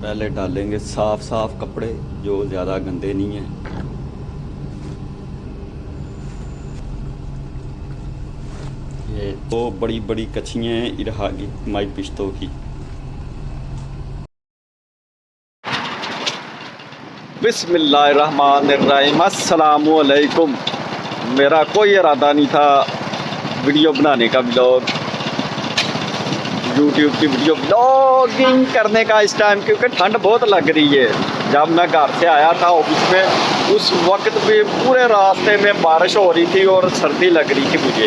पहले डालेंगे साफ साफ कपड़े जो ज़्यादा गंदे नहीं हैं। ये दो बड़ी बड़ी कच्छियाँ हैं इरहागी माई पिश्तों की। बिस्मिल्लाहिर्रहमानिर्रहीम, अस्सलामु अलैकुम। मेरा कोई इरादा नहीं था वीडियो बनाने का, ब्लॉग यूट्यूब की वीडियो ब्लॉगिंग करने का इस टाइम, क्योंकि ठंड बहुत लग रही है। जब मैं घर से आया था ऑफिस में, उस वक्त भी पूरे रास्ते में बारिश हो रही थी और सर्दी लग रही थी मुझे।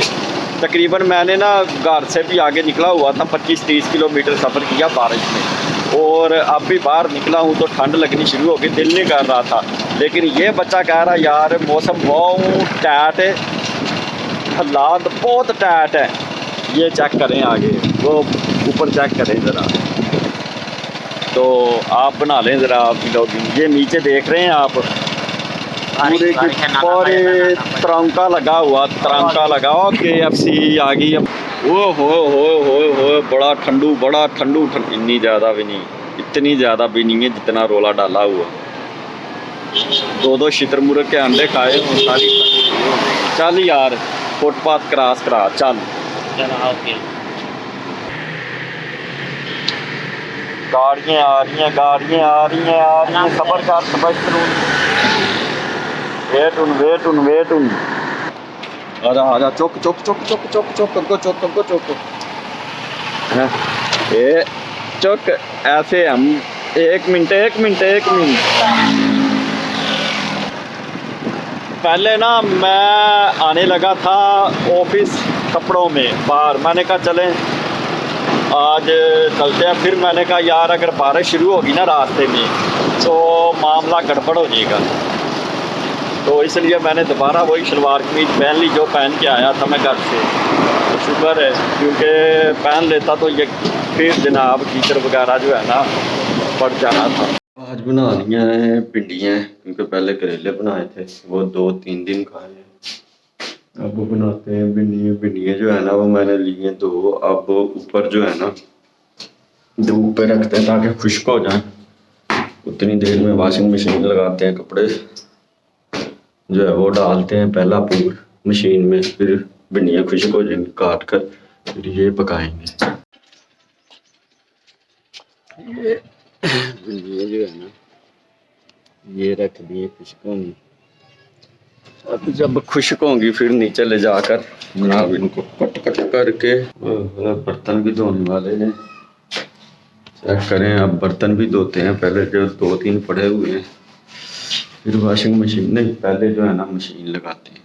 तकरीबन मैंने ना घर से भी आगे निकला हुआ था, 25-30 किलोमीटर सफ़र किया बारिश में, और अब भी बाहर निकला हूँ तो ठंड लगनी शुरू हो गई, दिल नहीं कर रहा था। लेकिन ये बच्चा कह रहा यार मौसम बहुत टाइट है, हालात बहुत टाइट है। ये चेक करें आगे, वो ऊपर चेक करें ज़रा, तो आप बना लें ज़रा ब्लॉगिंग। ये नीचे देख रहे हैं आप, पूरे की पूरे तिरंगा लगा हुआ, तिरंगा लगा हुआ KFC आ गई। अब हो बड़ा ठंडू इतनी ज़्यादा भी नहीं, इतनी ज़्यादा भी नहीं है जितना रोला डाला हुआ। दो शितरमुर्ग के अंडे खाए हो सारी। चल यार फुटपाथ क्रॉस करा, चल। गाड़ियाँ आ रही हैं, सबर कर, समझ करूँ। वेट उन आजा चुक ये चुक। ऐसे हम एक मिनट पहले ना मैं आने लगा था ऑफिस कपड़ों में बाहर। मैंने कहा चलें आज चलते हैं। फिर मैंने कहा यार अगर बारिश शुरू होगी ना रास्ते में तो मामला गड़बड़ हो जाएगा, तो इसलिए मैंने दोबारा वही शलवार कमीज पहन ली जो पहन के आया था मैं घर से। तो शुक्र है, क्योंकि पहन लेता तो ये फिर जनाब कीचड़ वगैरह जो है ना पड़ जाना था। आज बना लिया है भिंडियाँ, क्योंकि पहले करेले बनाए थे, वो 2-3 दिन खाए। अब बनाते हैं भिंडियाँ जो है ना वो मैंने लिए 2। अब ऊपर जो है ना धूप पे रखते हैं ताकि खुश्क हो जाए। उतनी देर में वॉशिंग मशीन लगाते हैं, कपड़े जो है वो डालते हैं पहला पूर मशीन में, फिर भिंडियाँ खुश्क हो जाएंगी, काट कर फिर ये पकाएंगे। ये भिंडियाँ जो है ना ये रख दिए खुश्क होंगी। अब जब खुश्क होंगी फिर नीचे ले जाकर जनाब इनको कट करके। बर्तन भी धोने वाले हैं, चेक करें। अब बर्तन भी धोते हैं, पहले जो 2-3 पड़े हुए हैं, फिर वॉशिंग मशीन नहीं, पहले जो है ना मशीन लगाते हैं।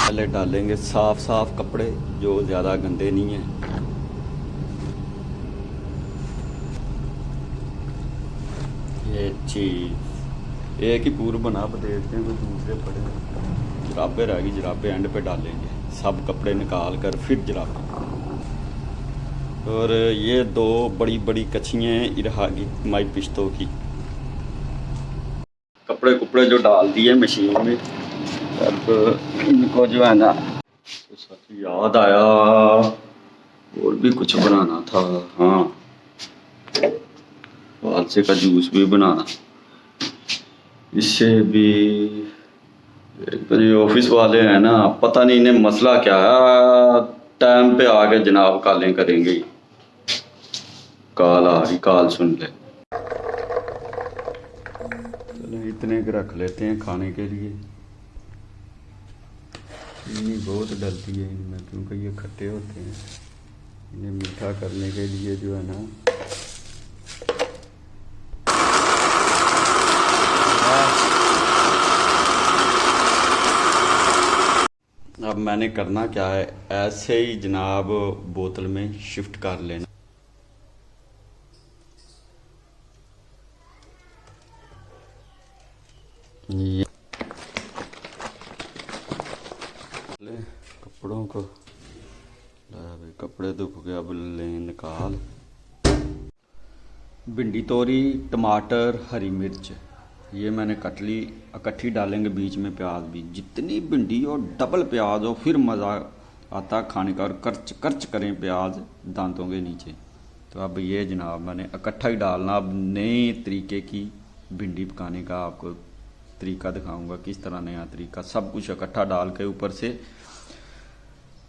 पहले डालेंगे साफ साफ कपड़े जो ज़्यादा गंदे नहीं हैं। ये चीज़ एक ही पूर बना, अब देखते हैं कोई दूसरे पड़े। जराबे रह गई, जराबे एंड पे डालेंगे, सब कपड़े निकाल कर फिर जराबे। और ये 2 बड़ी कच्छियाँ हैं इरहागी माई पिश्तों की। कपड़े जो डाल दिए मशीन में। अब इनको जो है ना तो सच याद आया और भी कुछ बनाना था। हाँ, फालसे का जूस भी बनाना। इससे भी तो ये ऑफिस वाले हैं ना, पता नहीं इन्हें मसला क्या है, टाइम पे आके जनाब कालें करेंगे। काल आ रही, काल सुन ले। चलो इतने के रख लेते हैं खाने के लिए। चीनी बहुत डलती है इनमें, क्योंकि ये खट्टे होते हैं। इन्हें मीठा करने के लिए जो है ना अब मैंने करना क्या है, ऐसे ही जनाब बोतल में शिफ्ट कर लेना। ये कपड़ों को कपड़े धुप गया, अब ले निकाल भिंडी तोरी टमाटर हरी मिर्च ये मैंने कट ली, इकट्ठी डालेंगे, बीच में प्याज भी। जितनी भिंडी हो डबल प्याज हो फिर मज़ा आता खाने का, और कर्च कर्च करें प्याज दांतों के नीचे। तो अब ये जनाब मैंने इकट्ठा ही डालना। अब नए तरीके की भिंडी पकाने का आपको तरीका दिखाऊंगा, किस तरह नया तरीका। सब कुछ इकट्ठा डाल के ऊपर से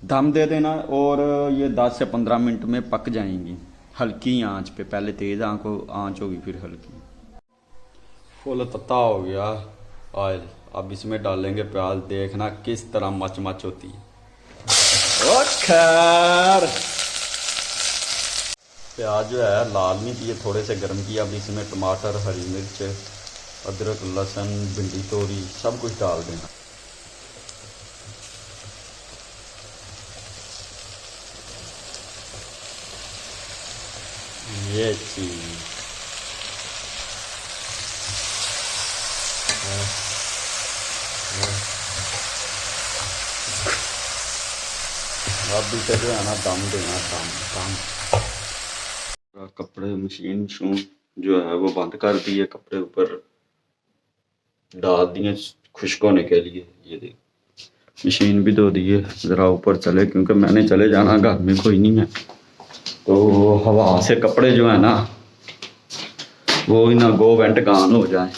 दम दे देना, और ये 10 से 15 मिनट में पक जाएंगी हल्की आंच पे। पहले तेज़ आंच होगी फिर हल्की। फुल तत्ता हो गया ऑयल, अब इसमें डालेंगे प्याज। देखना किस तरह मच मच होती है। ओ खैर प्याज जो है लाल नहीं किए, थोड़े से गर्म किया। अब इसमें टमाटर हरी मिर्च अदरक लहसुन भिंडी तोरी सब कुछ डाल देना। ये चीज अब इसे जो है ना दम देना, दम। कपड़े मशीन शू जो है वो बंद कर दिए, कपड़े ऊपर डाल दिए खुश्क होने के लिए। ये देख मशीन भी धो दी है, ज़रा ऊपर चले क्योंकि मैंने चले जाना, घर में कोई नहीं है। तो हवा से कपड़े जो है ना वो ही ना गो वेंट गान हो जाए।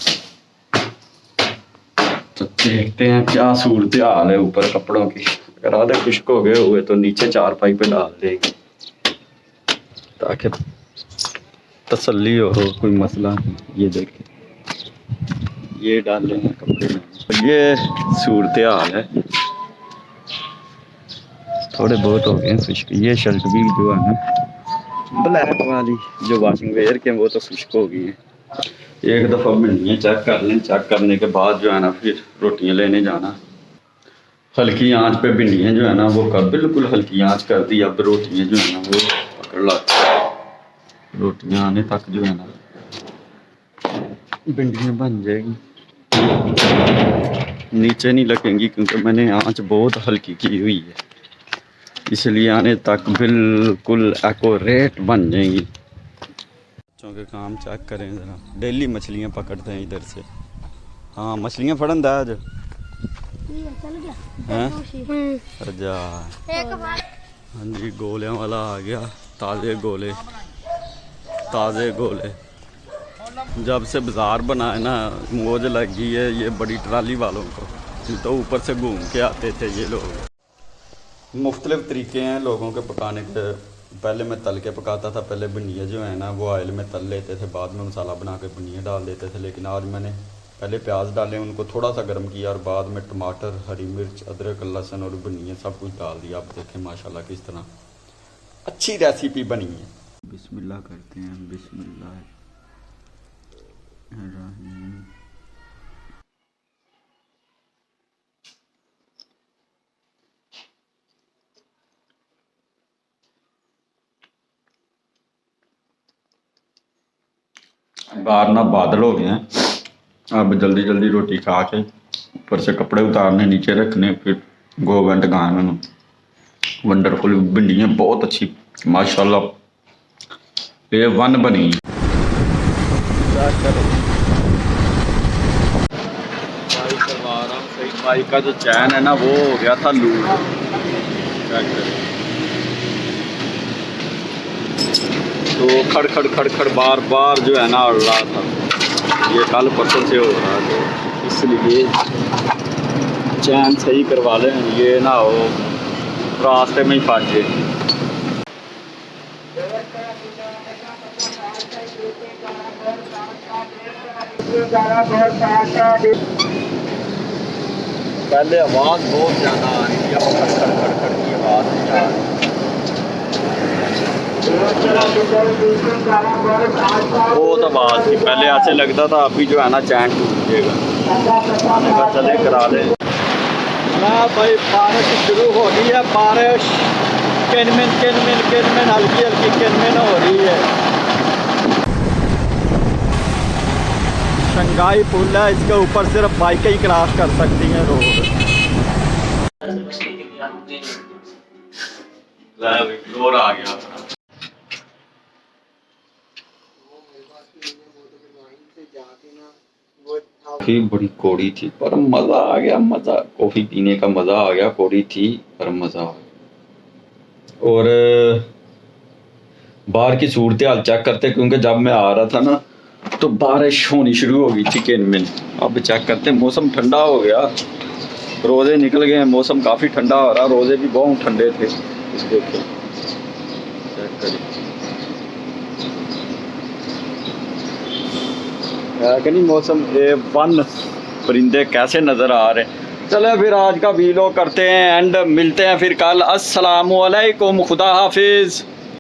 तो देखते हैं क्या सूरत हाल है ऊपर कपड़ों की। अगर आधे खुश्क हो गए हुए तो नीचे चारपाई पे डाल देगी ताकि तसल्ली हो, कोई मसला नहीं। ये देखें ये डाल लेंगे कपड़े में। ये सूरत हाल है, थोड़े बहुत हो गए खुश्क। ये शर्ट भी जो है ना ब्लैक वाली जो वाशिंग वेयर के वो तो खुश्क हो गई है। एक दफ़ा भिंडियाँ चेक कर लें, चेक करने के बाद जो है ना फिर रोटियाँ लेने जाना। हल्की आंच पे भिंडियाँ जो है ना वो कर, बिल्कुल हल्की आंच कर दी। अब रोटियाँ जो है ना वो पकड़ ला, रोटियाँ आने तक जो है ना भिंडियाँ बन जाएगी, नीचे नहीं लगेंगी क्योंकि मैंने आंच बहुत हल्की की हुई है, इसलिए आने तक बिल्कुल एक्यूरेट बन जाएंगी। बच्चों के काम चेक करें ज़रा। डेली मछलियाँ पकड़ते हैं इधर से। हाँ मछलियाँ फड़न दा आज हैं अच्छा। हाँ जी गोलियाँ वाला आ गया, ताज़े गोले ताज़े गोले। जब से बाज़ार बना है ना मौज लग गई है ये बड़ी ट्राली वालों को। तो ऊपर से घूम के आते थे ये लोग। मुख्तलिफ तरीके हैं लोगों के पकाने के। पहले मैं तल के पकाता था, पहले भिंडियाँ जो है ना वो ऑयल में तल लेते थे, बाद में मसाला बना के भिंडियाँ डाल देते थे। लेकिन आज मैंने पहले प्याज डाले, उनको थोड़ा सा गर्म किया, और बाद में टमाटर हरी मिर्च अदरक लहसुन और भिंडियाँ सब कुछ डाल दिया। आप देखें माशाल्लाह किस तरह अच्छी रेसिपी बनी है। बिस्मिल्लाह करते हैं, बिस्मिल्लाह। बाहर ना बादल हो गए हैं, अब जल्दी जल्दी रोटी खा के ऊपर से कपड़े उतारने नीचे रखने, फिर गो वेंट गान। वंडरफुल भिंडियाँ बहुत अच्छी माशाल्लाह A1 बनी। भाई का जो चैन है ना वो हो गया था लूज। तो खड़ खड़ खड़ खड़ बार बार जो है ना उड़ रहा था। ये कल परसों से हो रहा है, तो इसलिए चैन सही करवा लें, ये ना हो रास्ते में ही फंस जाए। पहले आवाज़ बहुत ज़्यादा आ रही थी, अब खड़ खड़ खड़ खड़ की आवाज़ नहीं आ रही। बहुत आवाज़ थी पहले, ऐसे लगता था अभी जो है ना चैन टूट जाएगा। आने का चले करा ले ना भाई। बारिश शुरू हो गई है, बारिश किनमिन किनमिन किनमिन हल्की हल्की किनमिन हो रही है। शंघाई पुल है, इसके ऊपर सिर्फ बाइकें ही क्रॉस कर सकती हैं रोड। आ गया कॉफ़ी बड़ी कौड़ी थी पर मज़ा आ गया, मज़ा कॉफ़ी पीने का मज़ा आ गया। कौड़ी थी पर मज़ा आ गया। और बाहर की सूरत हाल चेक करते, क्योंकि जब मैं आ रहा था ना तो बारिश होनी शुरू हो गई थी किन। अब चेक करते, मौसम ठंडा हो गया, रोज़े निकल गए, मौसम काफ़ी ठंडा हो रहा, रोज़े भी बहुत ठंडे थे। देखिए चेक करिए है कि नहीं, मौसम A1। परिंदे कैसे नज़र आ रहे हैं। चले फिर आज का वीडियो करते हैं एंड मिलते हैं फिर कल। अस्सलामु अलैकुम, खुदा हाफिज़।